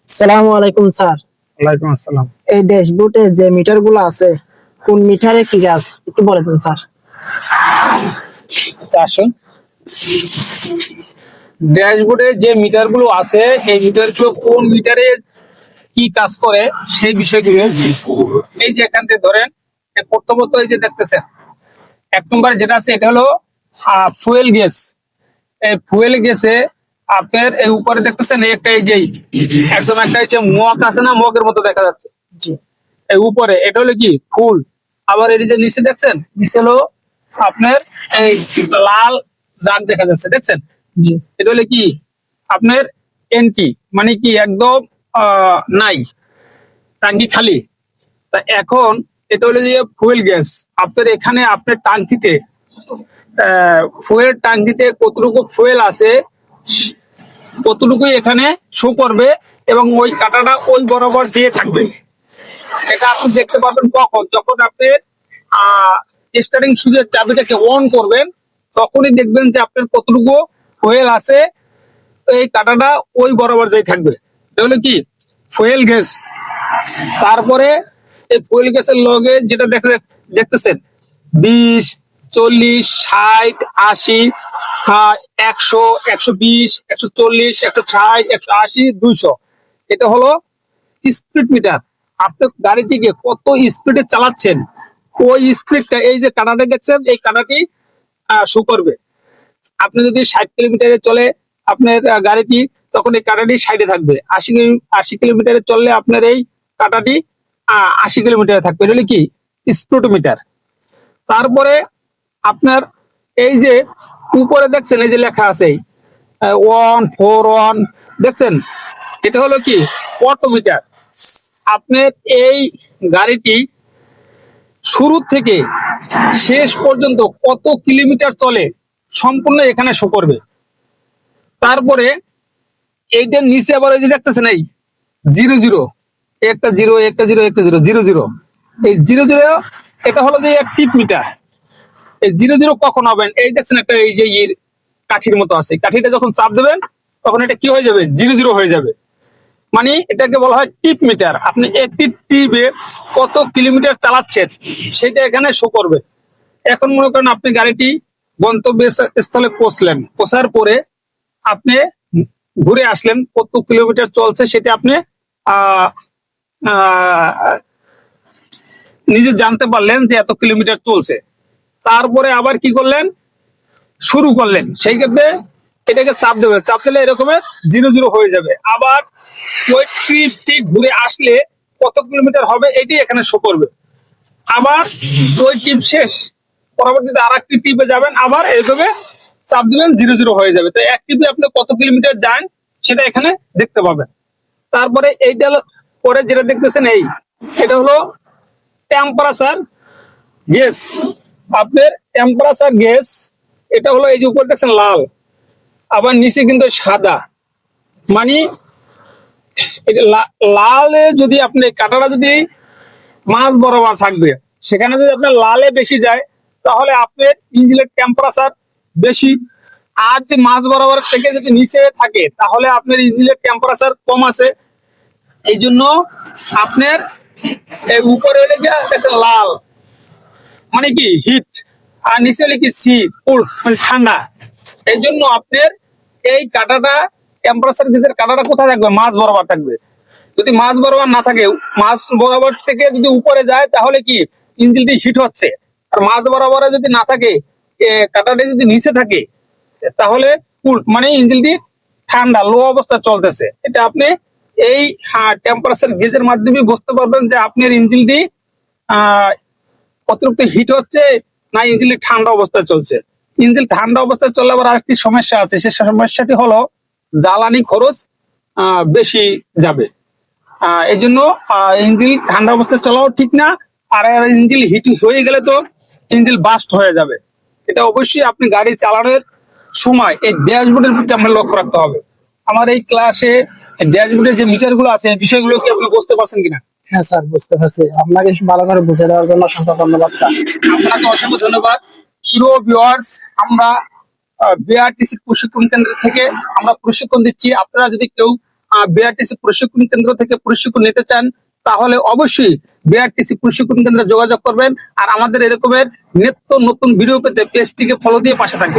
সালামু আলাইকুম স্যার। ওয়ালাইকুম আসসালাম। এই ড্যাশবোর্ডে যে মিটার গুলো আছে কোন মিটারে কি কাজ একটু বলে দিন স্যার। আচ্ছা, আসুন। ড্যাশবোর্ডে যে মিটার গুলো আছে এই মিটার গুলো কোন মিটারে কি কাজ করে সেই বিষয়গুলো এই যে এখান থেকে ধরেন প্রথমত এই যে দেখতেছেন 1 নম্বর যেটা আছে এটা হলো ফুয়েল গ্যাস। এই ফুয়েল গ্যাসে আপনার এই উপরে দেখতেছেন এই একটা এই যে একদম একটা এই যে মগ আছে না, মগের মতো দেখা যাচ্ছে। জি এই উপরে এটা হলো কি ফুল। আবার এই যে নিচে দেখছেন, নিচে হলো আপনার এই লাল দাগ দেখা যাচ্ছে, দেখছেন? জি এটা হলো কি আপনার এন্টি, মানে কি একদম নাই, টাঙ্কি খালি। তা এখন এটা হলো যে ফুয়েল গ্যাস। আপনার এখানে আপনার টাঙ্কিতে ফুয়েল টাঙ্কিতে কতটুকু ফুয়েল আছে কতটুকুই এখানে শো করবে এবং ওই কাঁটাটা ওই বরাবর দিয়ে থাকবে। এটা আপনি দেখতে পাবেন কখন, যখন আপনি স্টার্টিং সুইচের চাবিটাকে অন করবেন তখনই দেখবেন যে আপনার কতটুকু ফুয়েল আছে, এই কাঁটাটা ওই বরাবর যাই থাকবে। এটা হলো কি ফুয়েল গ্যাস। তারপরে এই ফুয়েল গ্যাসের লগে যেটা দেখতেছেন 20, 40, 60, 80, 100, 120, 140, 160, 180, 200, এটা হলো স্পিড মিটার। আপনি গাড়িটিকে কত স্পিডে চালাচ্ছেন ওই স্পিডটা এই যে কাঁটাটা দেখছেন এই কাঁটাটি শো করবে। আপনি যদি 60 কিলোমিটারে চলে আপনার গাড়িটি, তখন এই কাঁটাটি সাইডে থাকবে। 80 কিলোমিটারে চললে আপনার এই কাঁটাটি 80 কিলোমিটারে থাকবে। এটা হলো কি স্পিডোমিটার। তারপরে আপনার এই যে উপরে দেখছেন এই যে লেখা আছে 141, দেখছেন? এটা হলো কি অটোমিটার। আপনার এই গাড়িটি শুরু থেকে শেষ পর্যন্ত কত কিলোমিটার চলে সম্পূর্ণ এখানে শো করবে। তারপরে এইটার নিচে আবার এই যে দেখতেছেন এই 00, একটা জিরো, একটা জিরো, একটা জিরো, 00, এই 00 এটা হলো যে টিপ মিটার। এই 00 কখন হবেন, এই দেখছেন একটা এই যে কাঠির মতো আছে, কাঠিটা যখন চাপ দেবেন তখন এটা কি হয়ে যাবে, 00 হয়ে যাবে। মানে এটাকে বলা হয় টিপ মিটার। আপনি একটি টিপে কত কিলোমিটার চালাচ্ছেন সেটা এখানে শো করবে। এখন মনে করেন আপনি গাড়িটি গন্তব্যস্থলে পৌঁছার পরে আপনি ঘুরে আসলেন, কত কিলোমিটার চলছে সেটা আপনি আহ আহ নিজে জানতে পারলেন যে এত কিলোমিটার চলছে। তারপরে আবার কি করলেন, শুরু করলেন, সেই ক্ষেত্রে এটাকে চাপ দেবে, চাপ দিলে এরকমের 00 হয়ে যাবে। আবার ওই ট্রিপটি ঘুরে আসলে কত কিলোমিটার হবে এটি এখানে শো করবে। আবার ওই ট্রিপ শেষ, পরবর্তীতে আর একটি ট্রিপে যাবেন, আবার এরকমে চাপ দিবেন, 00 হয়ে যাবে। তো এক ট্রিপে আপনি কত কিলোমিটার যান সেটা এখানে দেখতে পাবেন। তারপরে এইটা পরে যেটা দেখতেছেন এটা হলো টেম্পারেচার গ্যাস। আপনার টেম্পারেচার গ্যাস এটা হলো এই যে উপরে দেখছেন লাল, আবার নিচে কিন্তু সাদা। মানে লালে যদি আপনি কাঁটাটা যদি মাঝ বরাবর থাকবে, সেখানে যদি আপনার লালে বেশি যায় তাহলে আপনার ইঞ্জিনের টেম্পারেচার বেশি। আর যদি মাঝ বরাবর থেকে যদি নিচে থাকে তাহলে আপনার ইঞ্জিনের টেম্পারেচার কম আছে। এই জন্য আপনার এই উপরে দেখছেন লাল মানে কি হিট, আর নিচে হলে কি সি কোল্ড মানে ঠান্ডা। এই জন্য আপনার এই কাঁটাটা টেম্পারেচার গেজের কাঁটাটা কোথায় থাকবে, মাঝ বরাবর থাকবে। যদি মাঝ বরাবর না থাকে, মাঝ বরাবর থেকে যদি উপরে যায় তাহলে কি ইঞ্জিনটি হিট হচ্ছে। আর মাঝ বরাবর যদি না থাকে, কাঁটাটা যদি নিচে থাকে তাহলে কুল মানে ইঞ্জিনটি ঠান্ডা লো অবস্থা চলতেছে। এটা আপনি এই টেম্পারেচার গেজের মাধ্যমে বুঝতে পারবেন যে আপনার ইঞ্জিনটি অতিরিক্ত হিট হচ্ছে না ইঞ্জিনটি ঠান্ডা অবস্থায় চলছে। ইঞ্জিন ঠান্ডা অবস্থায় চললে আবার আরেকটি সমস্যা আছে, সেই সমস্যাটি হলো জ্বালানি খরচ বেশি যাবে। এই জন্য ইঞ্জিন ঠান্ডা অবস্থায় চলাও ঠিক না। আর ইঞ্জিন হিট হয়ে গেলে তো ইঞ্জিন বাস্ট হয়ে যাবে। এটা অবশ্যই আপনি গাড়ি চালানোর সময় এই ড্যাশবোর্ডের প্রতি আমরা লক্ষ্য রাখতে হবে। আমার এই ক্লাসে ড্যাশবোর্ডের যে মিটার গুলো আছে বিষয়গুলো কি আপনি বুঝতে পারছেন কিনা? হ্যাঁ স্যার, বুঝতে পারছি। আপনাকে ভালো করে বুঝে দেওয়ার জন্য অসংখ্য ধন্যবাদ স্যার। আপনাকে অসংখ্য ধন্যবাদ। প্রিয় ভিউয়ার্স, আমরা বিআরটিসি প্রশিক্ষণ কেন্দ্র থেকে আমরা প্রশিক্ষণ দিচ্ছি। আপনারা যদি কেউ বিআরটিসি প্রশিক্ষণ কেন্দ্র থেকে প্রশিক্ষণ নিতে চান, তাহলে অবশ্যই বিআরটিসি প্রশিক্ষণ কেন্দ্রে যোগাযোগ করবেন। আর আমাদের এরকমের নিত্য নতুন ভিডিও পেতে পেজটিকে ফলো দিয়ে পাশে থাকবেন।